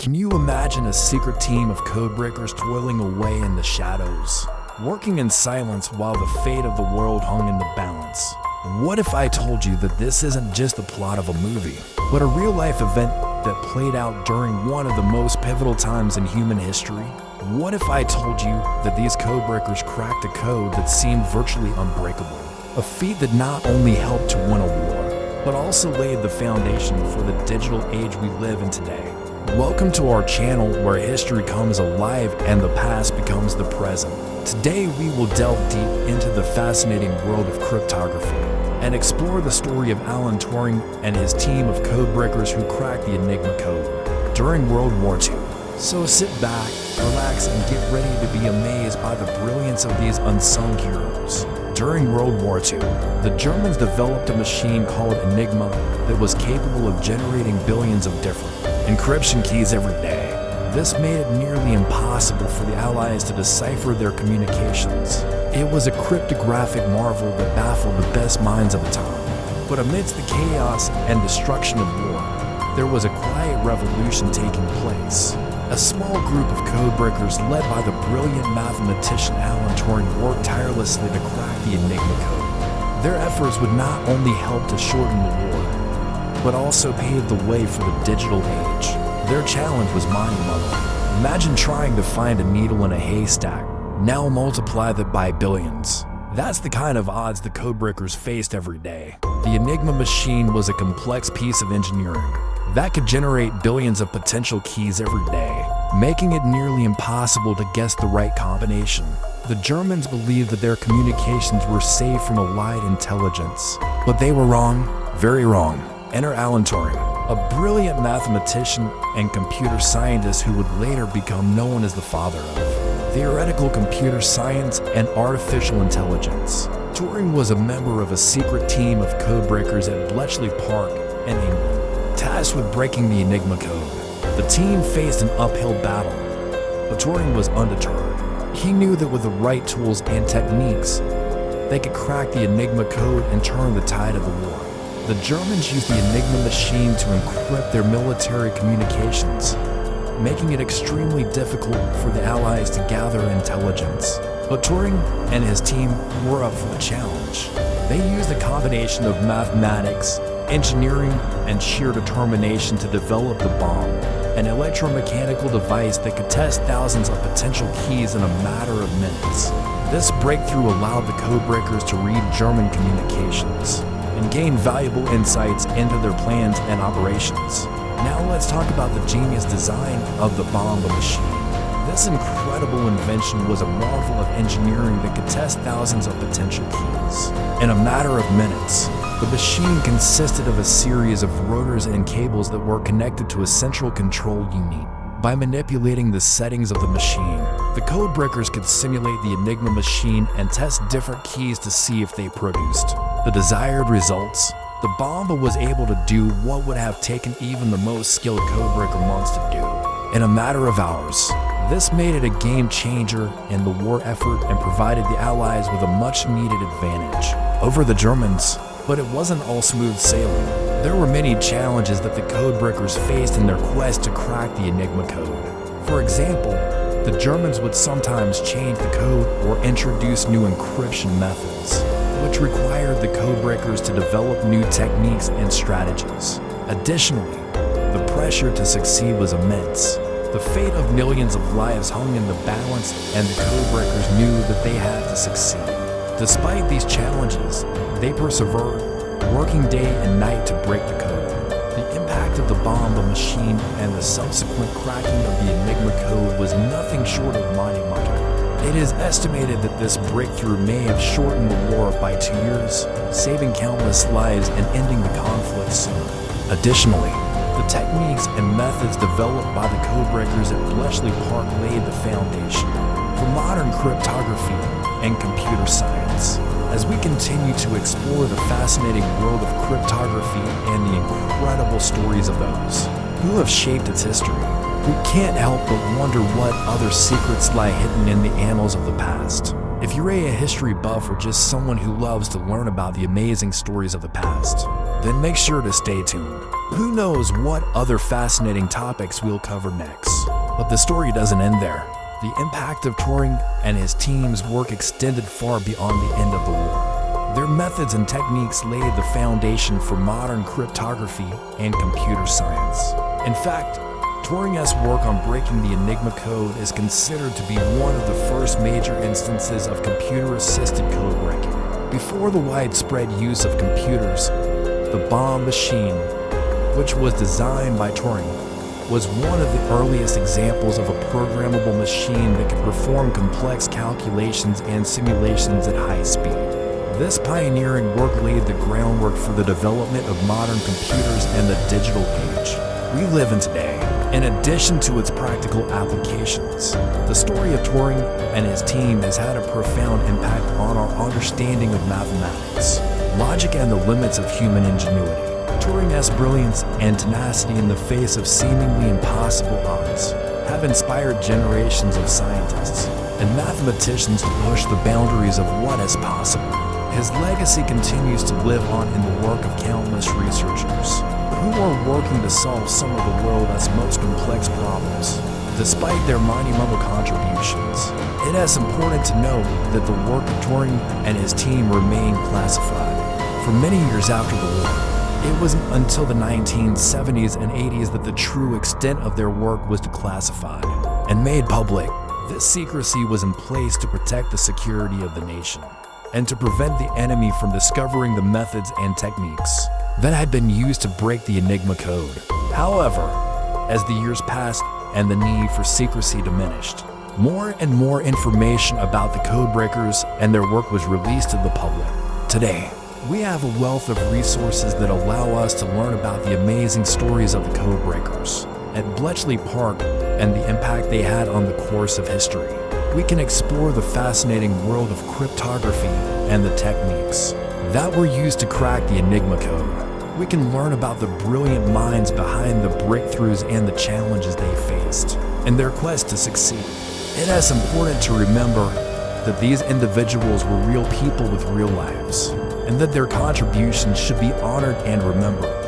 Can you imagine a secret team of codebreakers toiling away in the shadows, working in silence while the fate of the world hung in the balance? What if I told you that this isn't just the plot of a movie, but a real-life event that played out during one of the most pivotal times in human history? What if I told you that these codebreakers cracked a code that seemed virtually unbreakable? A feat that not only helped to win a war, but also laid the foundation for the digital age we live in today. Welcome to our channel where history comes alive and the past becomes the present. Today we will delve deep into the fascinating world of cryptography and explore the story of Alan Turing and his team of codebreakers who cracked the Enigma code during World War II. So sit back, relax, and get ready to be amazed by the brilliance of these unsung heroes. During World War II, the Germans developed a machine called Enigma that was capable of generating billions of different encryption keys every day. This made it nearly impossible for the Allies to decipher their communications. It was a cryptographic marvel that baffled the best minds of the time. But amidst the chaos and destruction of war, there was a quiet revolution taking place. A small group of codebreakers led by the brilliant mathematician Alan Turing worked tirelessly to crack the Enigma code. Their efforts would not only help to shorten the war, but also pave the way for the digital age. Their challenge was mind-blowing. Imagine trying to find a needle in a haystack. Now multiply that by billions. That's the kind of odds the codebreakers faced every day. The Enigma machine was a complex piece of engineering that could generate billions of potential keys every day, making it nearly impossible to guess the right combination. The Germans believed that their communications were safe from Allied intelligence, but they were wrong, very wrong. Enter Alan Turing, a brilliant mathematician and computer scientist who would later become known as the father of theoretical computer science and artificial intelligence. Turing was a member of a secret team of codebreakers at Bletchley Park in England, tasked with breaking the Enigma code. The team faced an uphill battle, but Turing was undeterred. He knew that with the right tools and techniques, they could crack the Enigma code and turn the tide of the war. The Germans used the Enigma machine to encrypt their military communications, making it extremely difficult for the Allies to gather intelligence. But Turing and his team were up for the challenge. They used a combination of mathematics, engineering, and sheer determination to develop the bomb, an electromechanical device that could test thousands of potential keys in a matter of minutes. This breakthrough allowed the codebreakers to read German communications and gain valuable insights into their plans and operations. Now let's talk about the genius design of the bomb machine. This incredible invention was a marvel of engineering that could test thousands of potential keys in a matter of minutes. The machine consisted of a series of rotors and cables that were connected to a central control unit. By manipulating the settings of the machine, the codebreakers could simulate the Enigma machine and test different keys to see if they produced the desired results. The bomb was able to do what would have taken even the most skilled codebreaker months to do in a matter of hours. This made it a game changer in the war effort and provided the Allies with a much-needed advantage over the Germans. But it wasn't all smooth sailing. There were many challenges that the codebreakers faced in their quest to crack the Enigma code. For example, the Germans would sometimes change the code or introduce new encryption methods, which required the codebreakers to develop new techniques and strategies. Additionally, the pressure to succeed was immense. The fate of millions of lives hung in the balance, and the codebreakers knew that they had to succeed. Despite these challenges, they persevered, working day and night to break the code. The impact of the bomb machine and the subsequent cracking of the Enigma code was nothing short of monumental. It is estimated that this breakthrough may have shortened the war by 2 years, saving countless lives and ending the conflict soon. Additionally, the techniques and methods developed by the codebreakers at Bletchley Park laid the foundation for modern cryptography and computer science. As we continue to explore the fascinating world of cryptography and the incredible stories of those who have shaped its history, we can't help but wonder what other secrets lie hidden in the annals of the past. If you're a history buff or just someone who loves to learn about the amazing stories of the past, then make sure to stay tuned. Who knows what other fascinating topics we'll cover next? But the story doesn't end there. The impact of Turing and his team's work extended far beyond the end of the war. Their methods and techniques laid the foundation for modern cryptography and computer science. In fact, Turing's work on breaking the Enigma code is considered to be one of the first major instances of computer-assisted code breaking. Before the widespread use of computers, the bomb machine, which was designed by Turing, was one of the earliest examples of a programmable machine that could perform complex calculations and simulations at high speed. This pioneering work laid the groundwork for the development of modern computers and the digital age we live in today. In addition to its practical applications, the story of Turing and his team has had a profound impact on our understanding of mathematics, logic, and the limits of human ingenuity. Turing's brilliance and tenacity in the face of seemingly impossible odds have inspired generations of scientists and mathematicians to push the boundaries of what is possible. His legacy continues to live on in the work of countless researchers who are working to solve some of the world's most complex problems. Despite their monumental contributions, it is important to note that the work of Turing and his team remained classified. For many years after the war, it wasn't until the 1970s and 80s that the true extent of their work was declassified and made public. This secrecy was in place to protect the security of the nation and to prevent the enemy from discovering the methods and techniques that had been used to break the Enigma code. However, as the years passed and the need for secrecy diminished, more and more information about the codebreakers and their work was released to the public. Today, we have a wealth of resources that allow us to learn about the amazing stories of the codebreakers at Bletchley Park and the impact they had on the course of history. We can explore the fascinating world of cryptography and the techniques that were used to crack the Enigma code. We can learn about the brilliant minds behind the breakthroughs and the challenges they faced in their quest to succeed. It is important to remember that these individuals were real people with real lives, and that their contributions should be honored and remembered.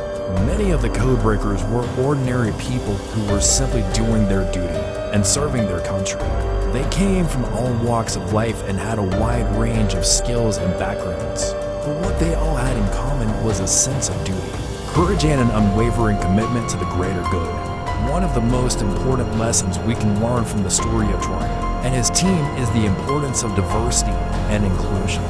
Many of the codebreakers were ordinary people who were simply doing their duty and serving their country. They came from all walks of life and had a wide range of skills and backgrounds. But what they all had in common was a sense of duty, courage, and an unwavering commitment to the greater good. One of the most important lessons we can learn from the story of Turing and his team is the importance of diversity and inclusion.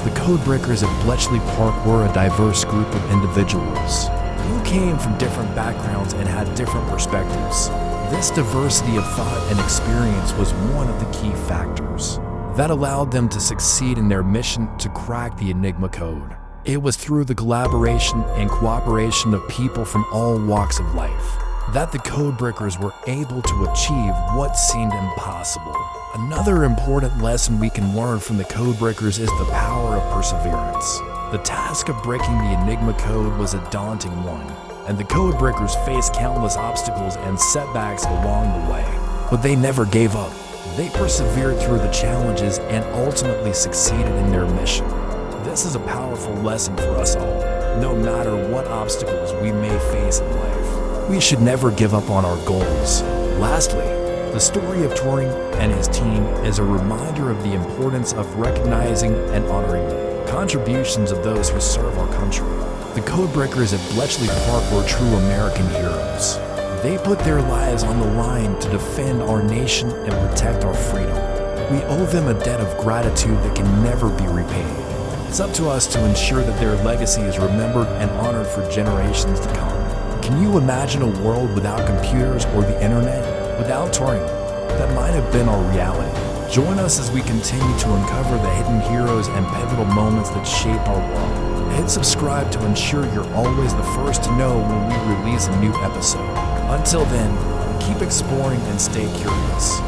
The codebreakers at Bletchley Park were a diverse group of individuals who came from different backgrounds and had different perspectives. This diversity of thought and experience was one of the key factors that allowed them to succeed in their mission to crack the Enigma code. It was through the collaboration and cooperation of people from all walks of life that the codebreakers were able to achieve what seemed impossible. Another important lesson we can learn from the codebreakers is the power of perseverance. The task of breaking the Enigma code was a daunting one, and the codebreakers faced countless obstacles and setbacks along the way. But they never gave up. They persevered through the challenges and ultimately succeeded in their mission. This is a powerful lesson for us all. No matter what obstacles we may face in life, we should never give up on our goals. Lastly, the story of Turing and his team is a reminder of the importance of recognizing and honoring the contributions of those who serve our country. The codebreakers at Bletchley Park were true American heroes. They put their lives on the line to defend our nation and protect our freedom. We owe them a debt of gratitude that can never be repaid. It's up to us to ensure that their legacy is remembered and honored for generations to come. Can you imagine a world without computers or the internet? Without Turing, that might have been our reality. Join us as we continue to uncover the hidden heroes and pivotal moments that shape our world. Hit subscribe to ensure you're always the first to know when we release a new episode. Until then, keep exploring and stay curious.